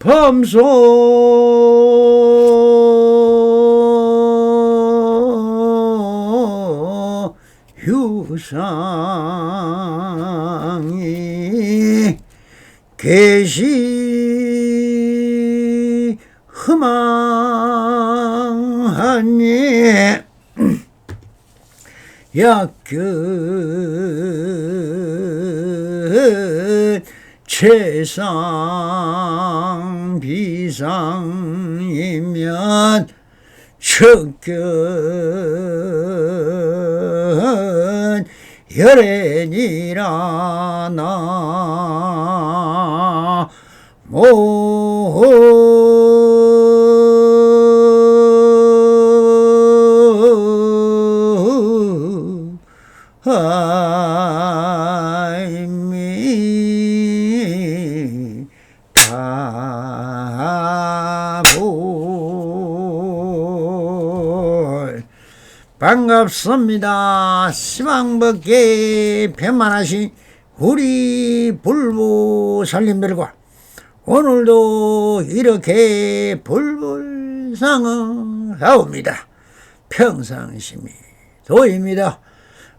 범소 유상이 계시 흠망하니 약근 최상 비상이면 척견 열애니라 나모 아이미 가볼 반갑습니다. 시방법계 편만하신 우리 불부 살림들과 오늘도 이렇게 불불상응하옵니다. 평상심이 도입니다.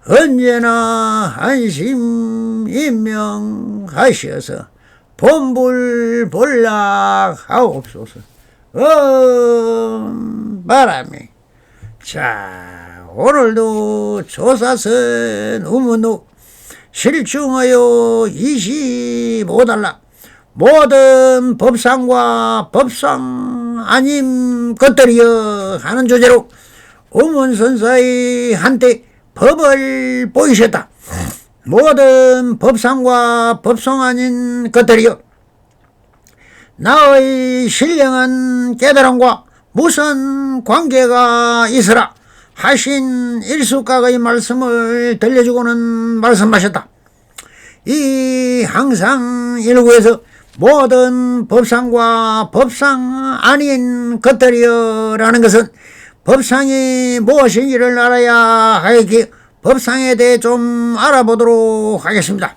언제나 안심인명하셔서 본불본락하옵소서. 바람이. 자, 오늘도 조사선 우문우 실중하여 25달러 모든 법상과 법상 아님 것들이여 하는 주제로 우문선사의 한때 법을 보이셨다. 모든 법상과 법상 아닌 것들이여 나의 신령한 깨달음과 무슨 관계가 있으라 하신 일수각의 말씀을 들려주고는 말씀하셨다. 이 항상 일구에서 모든 법상과 법상 아닌 것들이여 라는 것은 법상이 무엇인지를 알아야 하였기에 법상에 대해 좀 알아보도록 하겠습니다.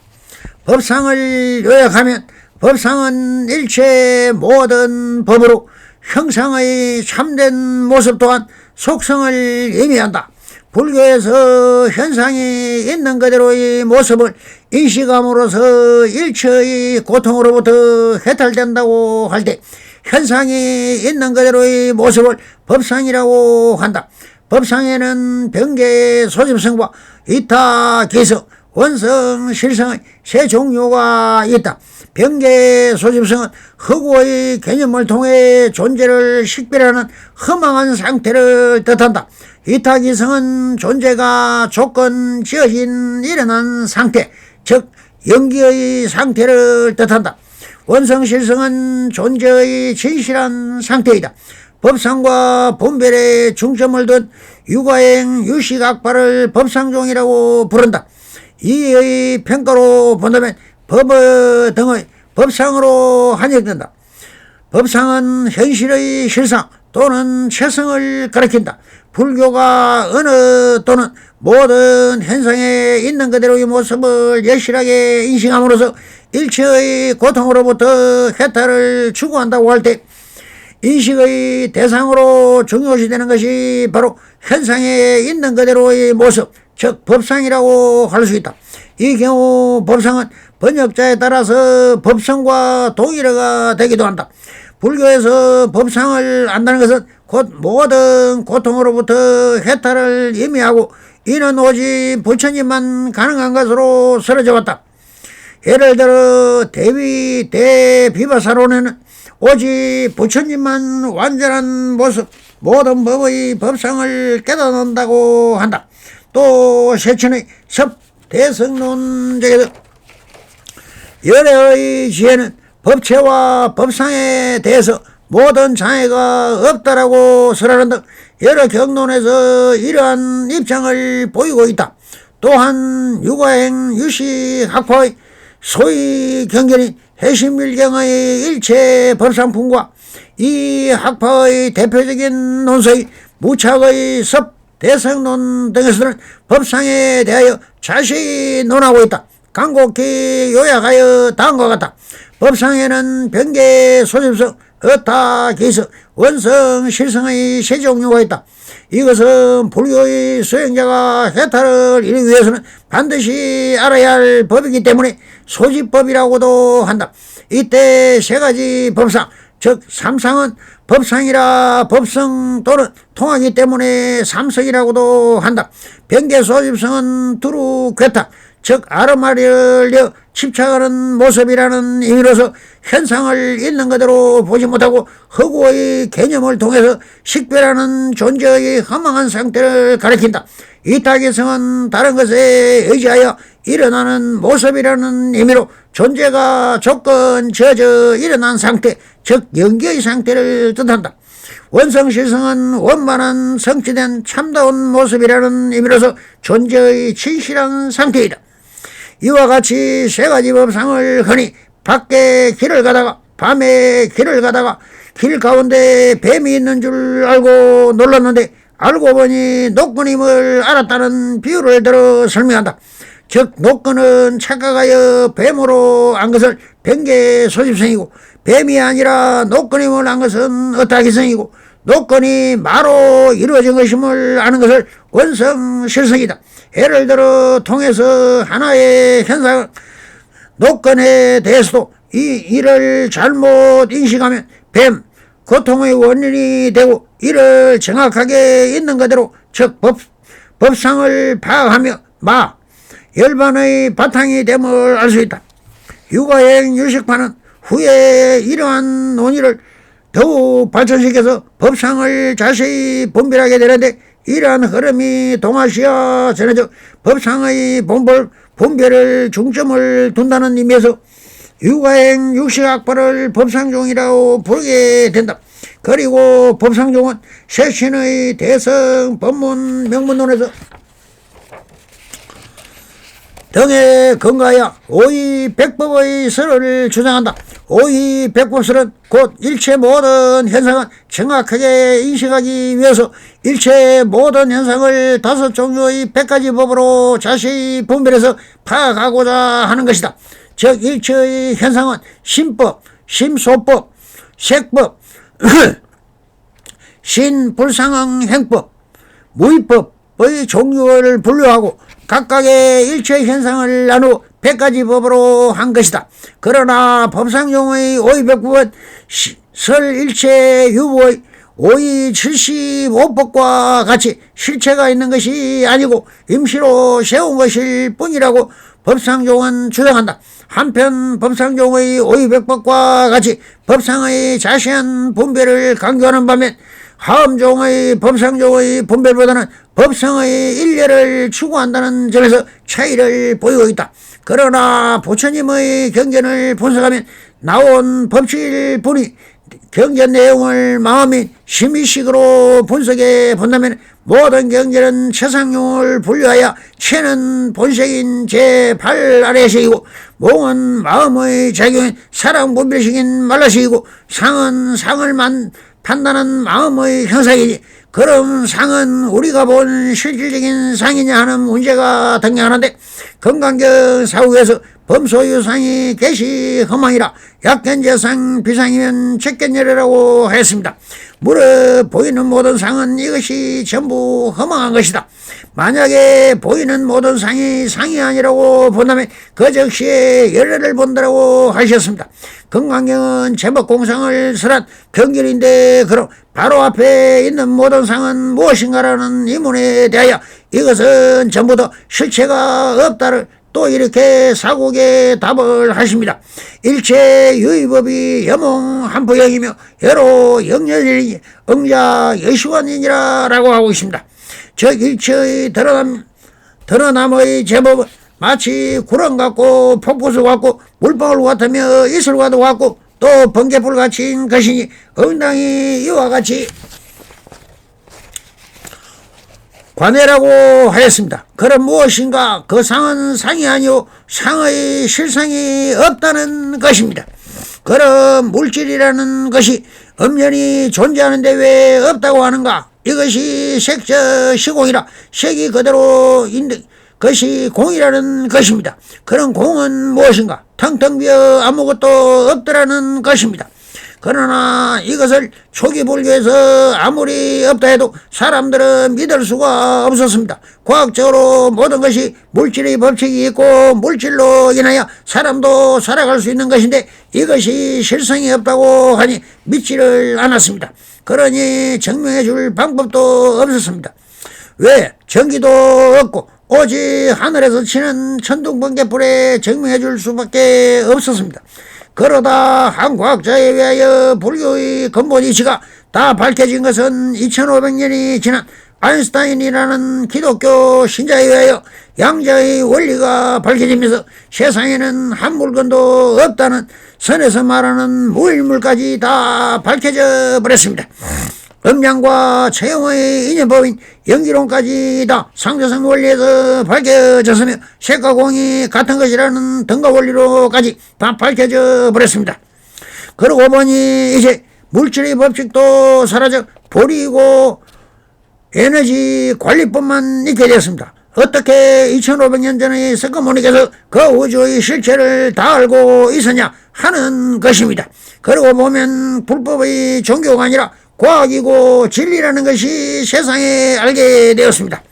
법상을 요약하면 법상은 일체 모든 법으로 형상의 참된 모습 또한 속성을 의미한다. 불교에서 현상이 있는 그대로의 모습을 인식함으로써 일체의 고통으로부터 해탈된다고 할 때 현상이 있는 그대로의 모습을 법상이라고 한다. 법상에는 병계의 소집성과 이타기성, 원성, 실성의 세 종류가 있다. 병계의 소집성은 허구의 개념을 통해 존재를 식별하는 허망한 상태를 뜻한다. 이타기성은 존재가 조건 지어진 일어난 상태, 즉 영기의 상태를 뜻한다. 원성실성은 존재의 진실한 상태이다. 법상과 분별에 중점을 둔 유가행 유식악발을 법상종이라고 부른다. 이의 평가로 본다면 법 등의 법상으로 한정된다. 법상은 현실의 실상 또는 체성을 가리킨다. 불교가 어느 또는 모든 현상에 있는 그대로의 모습을 여실하게 인식함으로써 일체의 고통으로부터 해탈을 추구한다고 할 때 인식의 대상으로 중요시되는 것이 바로 현상에 있는 그대로의 모습, 즉 법상이라고 할 수 있다. 이 경우 법상은 번역자에 따라서 법성과 동일어가 되기도 한다. 불교에서 법상을 안다는 것은 곧 모든 고통으로부터 해탈을 의미하고 이는 오직 부처님만 가능한 것으로 쓰러져 왔다. 예를 들어 대위 대비바사론에는 오직 부처님만 완전한 모습 모든 법의 법상을 깨닫는다고 한다. 또 세천의 섭대성론적에서 열애의 지혜는 법체와 법상에 대해서 모든 장애가 없다라고 설하는 등 여러 경론에서 이러한 입장을 보이고 있다. 또한 유가행 유식학파의 소위 경전인 해심밀경의 일체 법상품과 이 학파의 대표적인 논서의 무착의 섭대성론 등에서는 법상에 대하여 자세히 논하고 있다. 간곡히 요약하여 다음과 같다. 법상에는 병계 소집성 어타 기서 원성 실성의 세 종류가 있다. 이것은 불교의 수행자가 해탈을 이루기 위해서는 반드시 알아야 할 법이기 때문에 소집법이라고도 한다. 이때 세 가지 법상, 즉 삼상은 법상이라 법성 또는 통하기 때문에 삼성이라고도 한다. 병계 소집성은 두루 괴탁, 즉 아르마리를 집착하는 모습이라는 의미로서 현상을 있는 그대로 보지 못하고 허구의 개념을 통해서 식별하는 존재의 허망한 상태를 가리킨다. 이타기성은 다른 것에 의지하여 일어나는 모습이라는 의미로 존재가 조건 지어져 일어난 상태, 즉 영기의 상태를 뜻한다. 원성실성은 원만한 성취된 참다운 모습이라는 의미로서 존재의 진실한 상태이다. 이와 같이 세 가지 법상을 흔히 밖에 길을 가다가 밤에 길을 가다가 길 가운데 뱀이 있는 줄 알고 놀랐는데 알고 보니 노끈임을 알았다는 비유를 들어 설명한다. 즉 노끈은 착각하여 뱀으로 안 것을 병계 소집성이고 뱀이 아니라 노끈임을 안 것은 어타기성이고 노건이 마로 이루어진 것임을 아는 것을 원성실성이다. 예를 들어 통해서 하나의 현상 노건에 대해서도 이 일을 잘못 인식하면 뱀, 고통의 원인이 되고 이를 정확하게 있는 그대로 즉 법상을 파악하며 마, 열반의 바탕이 됨을 알 수 있다. 육아행 유식파는 후에 이러한 논의를 더욱 발전시켜서 법상을 자세히 분별하게 되는데 이러한 흐름이 동아시아 전에적 법상의 분별을 중점을 둔다는 의미에서 육아행 육식학파를 법상종이라고 부르게 된다. 그리고 법상종은 세신의 대성 법문 명문론에서 등에 근거하여 오이백법의 설을 주장한다. 오이백법설은 곧 일체 모든 현상은 정확하게 인식하기 위해서 일체 모든 현상을 5종류의 100가지 법으로 자세히 분별해서 파악하고자 하는 것이다. 즉 일체의 현상은 심법, 심소법, 색법, 신불상응행법, 무위법의 종류를 분류하고 각각의 일체 현상을 나누어 100가지 법으로 한 것이다. 그러나 법상종의 오이백법은 설일체 유보의 오이 75법과 같이 실체가 있는 것이 아니고 임시로 세운 것일 뿐이라고 법상종은 주장한다. 한편 법상종의 오이백법과 같이 법상의 자세한 분별을 강조하는 반면 하음종의 법상종의 분별보다는 법상의 일례를 추구한다는 점에서 차이를 보이고 있다. 그러나 부처님의 경전을 분석하면 나온 법칙일 뿐이 경전 내용을 마음이 심의식으로 분석해 본다면 모든 경전은 최상용을 분류하여 체는 본색인 제8 아래식이고 몽은 마음의 작용인 사랑분별식인 말라식이고 상은 상을 판단한 마음의 형상이지 그럼 상은 우리가 본 실질적인 상이냐 하는 문제가 등장하는데 건강경 사후에서 범소유상이 개시 허망이라 약견제상 비상이면 책견예라고 했습니다. 무릇 보이는 모든 상은 이것이 전부 허망한 것이다. 만약에 보이는 모든 상이 상이 아니라고 본다면 그 즉시에 열애를 본다라고 하셨습니다. 건강경은 제목 공상을 설한 경전인데 그럼 바로 앞에 있는 모든 상은 무엇인가라는 의문에 대하여 이것은 전부 다 실체가 없다를 또 이렇게 사국에 답을 하십니다. 일체 유의법이 여몽 한포영이며 여로 영렬이니 응자 여시원이니라 라고 하고 있습니다. 즉 일체의 드러남의 제법은 마치 구렁 같고 폭포수 같고 물방울 같으며 이슬과도 같고 또 번개불 같은 것이니 응당이 이와 같이 관해라고 하였습니다. 그럼 무엇인가? 그 상은 상이 아니오 상의 실상이 없다는 것입니다. 그럼 물질이라는 것이 엄연히 존재하는데 왜 없다고 하는가? 이것이 색저 시공이라 색이 그대로 있는 것이 공이라는 것입니다. 그런 공은 무엇인가? 텅텅 비어 아무것도 없더라는 것입니다. 그러나 이것을 초기 불교에서 아무리 없다 해도 사람들은 믿을 수가 없었습니다. 과학적으로 모든 것이 물질의 법칙이 있고 물질로 인하여 사람도 살아갈 수 있는 것인데 이것이 실성이 없다고 하니 믿지를 않았습니다. 그러니 증명해 줄 방법도 없었습니다. 왜? 전기도 없고 오직 하늘에서 치는 천둥번개불에 증명해 줄 수밖에 없었습니다. 그러다 한 과학자에 의하여 불교의 근본 이치가 다 밝혀진 것은 2500년이 지난 아인슈타인이라는 기독교 신자에 의하여 양자의 원리가 밝혀지면서 세상에는 한 물건도 없다는 선에서 말하는 무일물까지 다 밝혀져 버렸습니다. 음양과 체형의 인연법인 연기론까지 다 상대성 원리에서 밝혀졌으며 색과 공이 같은 것이라는 등가 원리로까지 다 밝혀져 버렸습니다. 그러고 보니 이제 물질의 법칙도 사라져 버리고 에너지 관리법만 있게 되었습니다. 어떻게 2500년 전의 석가모니께서 그 우주의 실체를 다 알고 있었냐 하는 것입니다. 그러고 보면 불법의 종교가 아니라 과학이고 진리라는 것이 세상에 알게 되었습니다.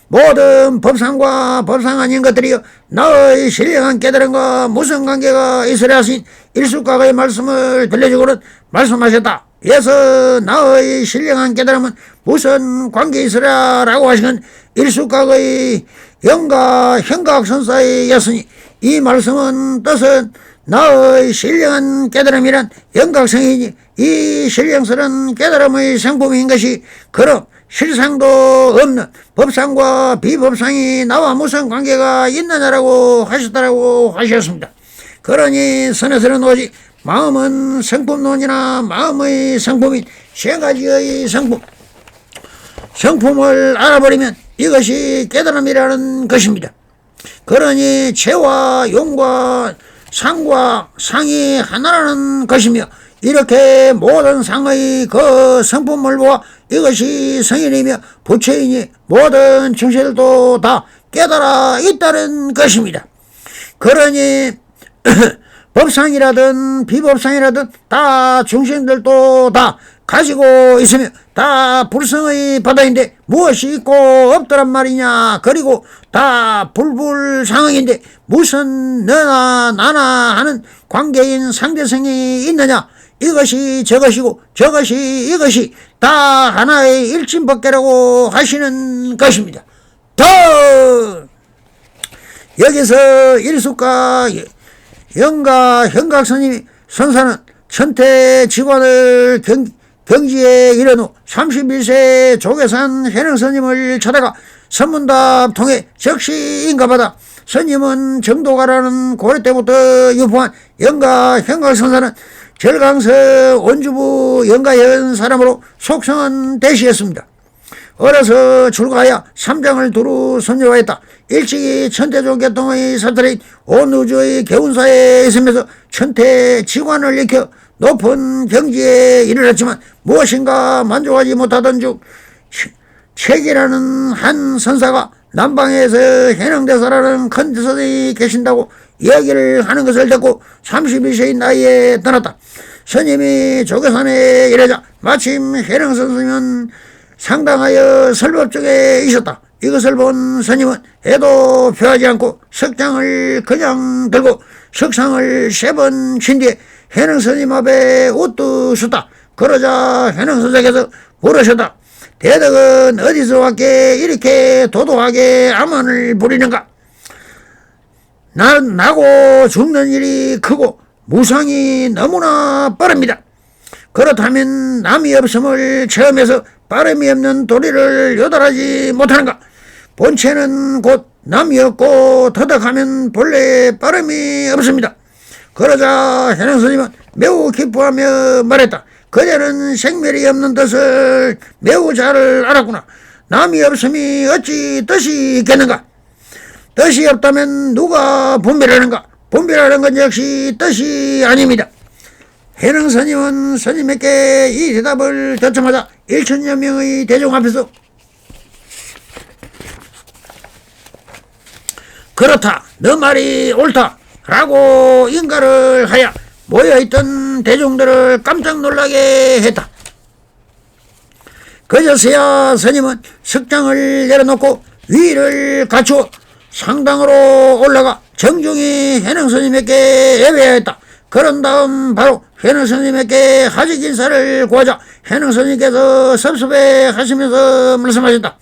모든 법상과 법상 아닌 것들이 나의 신령한 깨달음과 무슨 관계가 있으랴 하신 일숙각의 말씀을 들려주고는 말씀하셨다. 이어서 나의 신령한 깨달음은 무슨 관계 있으랴 라고 하시는 일숙각의 영가 현각선사이었으니 이 말씀은 뜻은 나의 신령한 깨달음이란 영각성이니 이 신령스러운 깨달음의 상품인 것이 그럼 실상도 없는 법상과 비법상이 나와 무슨 관계가 있느냐라고 하셨다라고 하셨습니다. 그러니 선에서는 오직 마음은 성품론이나 마음의 성품인 세 가지의 성품을 알아버리면 이것이 깨달음이라는 것입니다. 그러니 체와 용과 상과 상이 하나라는 것이며 이렇게 모든 상의 그 성품을 보아 이것이 성인이며 부처이니 모든 중생들도 다 깨달아 있다는 것입니다. 그러니 법상이라든 비법상이라든 다 중생들도 다 가지고 있으며 다 불성의 바다인데 무엇이 있고 없더란 말이냐. 그리고 다 불불상황인데 무슨 너나 나나 하는 관계인 상대성이 있느냐. 이것이 저것이고 저것이 이것이 다 하나의 일침법계라고 하시는 것입니다. 더 여기서 일숙과 영가 현각스님이 선사는 천태지관을 경지에 이른 후 31세 조계산 현행스님을 찾아가 선문답 통해 적시인가받아 스님은 정도가라는 고려 때부터 유포한 영가 현각선사는 절강서 원주부 영가현 사람으로 속성은 대시했습니다. 어려서 출가하여 삼장을 두루 선녀하였다. 일찍이 천태조 계통의 사찰인 온 우주의 개운사에 있으면서 천태지관을 익혀 높은 경지에 이르렀지만 무엇인가 만족하지 못하던 중 책이라는 한 선사가 남방에서 해능대사라는 큰 대사들이 계신다고 이야기를 하는 것을 듣고 32세의 나이에 떠났다. 스님이 조계산에 이르자 마침 해능선생은 상당하여 설법중에 있었다. 이것을 본 스님은 애도 표하지 않고 석장을 그냥 들고 석상을 3번 친 뒤에 해능스님 앞에 우뚝 섰다. 그러자 해능선생께서 물으셨다. 대덕은 어디서 왔기에 이렇게 도도하게 암언을 부리는가? 나고 죽는 일이 크고 무상이 너무나 빠릅니다. 그렇다면 남이 없음을 체험해서 빠름이 없는 도리를 요달하지 못하는가? 본체는 곧 남이 없고 터득하면 본래 빠름이 없습니다. 그러자 현행스님은 매우 기뻐하며 말했다. 그대는 생멸이 없는 뜻을 매우 잘 알았구나. 남이 없음이 어찌 뜻이 있겠는가? 뜻이 없다면 누가 분별하는가? 분별하는 건 역시 뜻이 아닙니다. 해능스님은 스님에게 이 대답을 듣자마자 1000여 명의 대중 앞에서 그렇다. 너 말이 옳다. 라고 인가를 하여 모여있던 대중들을 깜짝 놀라게 했다. 그제서야 스님은 석장을 내려놓고 위를 갖추어 상당으로 올라가 정중히 해능 스님에게 예배하였다. 그런 다음 바로 해능 스님에게 하직 인사를 구하자 해능 스님께서 섭섭해 하시면서 말씀하셨다.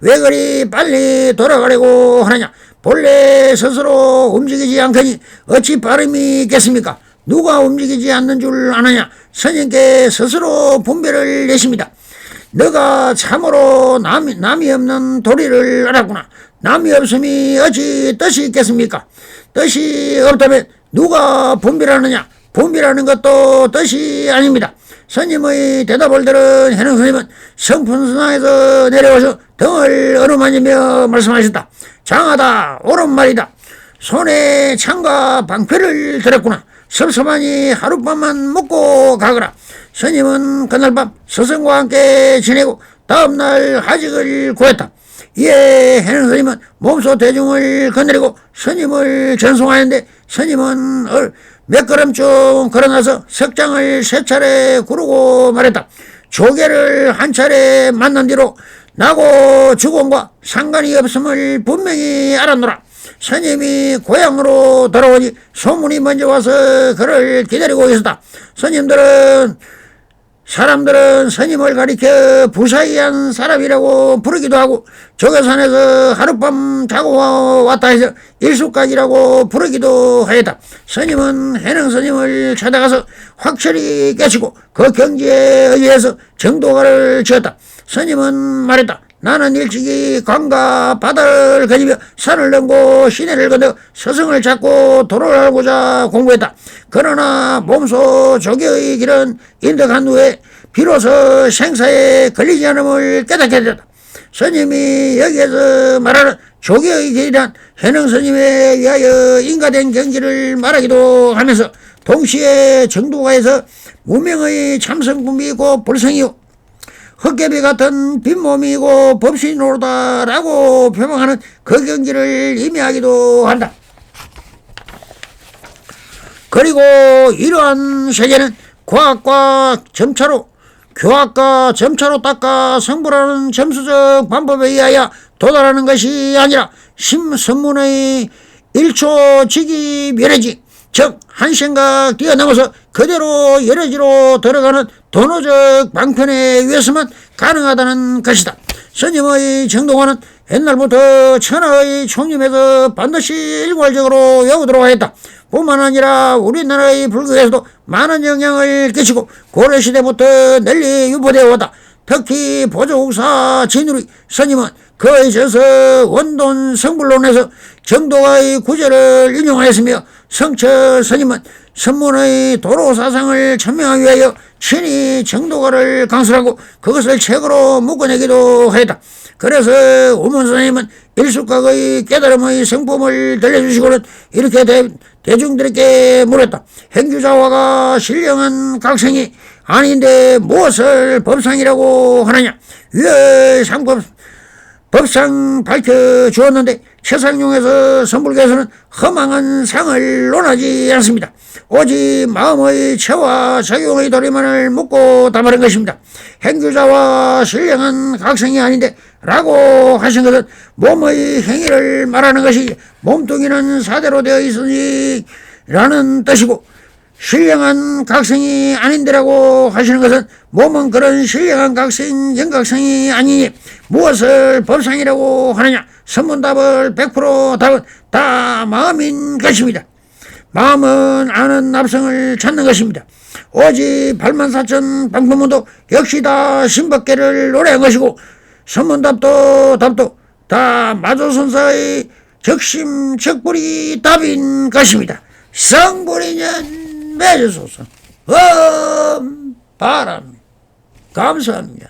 왜 그리 빨리 돌아가려고 하느냐. 본래 스스로 움직이지 않거니 어찌 빠름이 있겠습니까. 누가 움직이지 않는 줄 아느냐. 스님께 스스로 분별을 내십니다. 너가 참으로 남이 없는 도리를 알았구나. 남이 없음이 어찌 뜻이 있겠습니까. 뜻이 없다면 누가 분별하느냐. 분별하는 것도 뜻이 아닙니다. 스님의 대답을 들은 해능 스님은 성품선상에서 내려와서 등을 어루만지며 말씀하셨다. 장하다, 옳은 말이다. 손에 창과 방패를 들었구나. 섭섭하니 하룻밤만 먹고 가거라. 스님은 그날 밤 스승과 함께 지내고 다음날 하직을 구했다. 이에 해능 스님은 몸소 대중을 거느리고 스님을 전송하였는데 스님은 몇 걸음쯤 걸어나서 석장을 세 차례 구르고 말했다. 조계를 한 차례 만난 뒤로 나고 죽음과 상관이 없음을 분명히 알았노라. 스님이 고향으로 돌아오니 소문이 먼저 와서 그를 기다리고 있었다. 사람들은 스님을 가리켜 부사이한 사람이라고 부르기도 하고 조계산에서 하룻밤 자고 왔다 해서 일숙각이라고 부르기도 하였다. 스님은 해능 스님을 찾아가서 확실히 깨치고 그 경지에 의해서 정도가를 지었다. 스님은 말했다. 나는 일찍이 강과 바다를 거니며 산을 넘고 시내를 건너 스승을 찾고 도를 알고자 공부했다. 그러나 몸소 조계의 길은 인덕한 후에 비로소 생사에 걸리지 않음을 깨닫게 되었다. 스님이 여기에서 말하는 조계의 길이란 해능 스님에 의하여 인가된 경지를 말하기도 하면서 동시에 정도가에서 무명의 참성분비이고 불성이요 헛개비 같은 빈몸이고 법신으로다라고 표명하는 그 경지를 의미하기도 한다. 그리고 이러한 세계는 과학과 점차로 교학과 점차로 닦아 성불하는 점수적 방법에 의하여 도달하는 것이 아니라 심선문의 1초 직이 멸해지 즉 한 생각 뛰어넘어서 그대로 여러지로 들어가는 도노적 방편에 의해서만 가능하다는 것이다. 스님의 정동화는 옛날부터 천하의 총림에서 반드시 일괄적으로 외우도록 하였다. 뿐만 아니라 우리나라의 불교에서도 많은 영향을 끼치고 고려시대부터 널리 유포되어 왔다. 특히 보조국사 진우리 스님은 그에 있어서 원돈 성불론에서 정도가의 구절을 인용하였으며 성철 스님은 선문의 도로사상을 천명하기 위하여 친히 정도가를 강설하고 그것을 책으로 묶어내기도 하였다. 그래서 우문 스님은 일숙각의 깨달음의 성품을 들려주시고는 이렇게 대중들에게 물었다. 행주자화가 신령한 각성이 아닌데 무엇을 법상이라고 하느냐. 위의 법상 밝혀주었는데 최상용에서 선불교에서는 허망한 상을 논하지 않습니다. 오직 마음의 체와 작용의 도리만을 묻고 담아낸 것입니다. 행주자와 신령한 각성이 아닌데 라고 하신 것은 몸의 행위를 말하는 것이 몸뚱이는 사대로 되어 있으니 라는 뜻이고 신령한 각성이 아닌데라고 하시는 것은 몸은 그런 신령한 각성, 영각성이 아니니 무엇을 법상이라고 하느냐. 선문답을 100% 답은 다 마음인 것입니다. 마음은 아는 납성을 찾는 것입니다. 오직 발만사천 방법문도 역시 다 신법계를 노래한 것이고 선문답도 답도 다 마조선사의 적심적불이 답인 것입니다. 성불이년 맺으소서. 바랍니다. 감사합니다.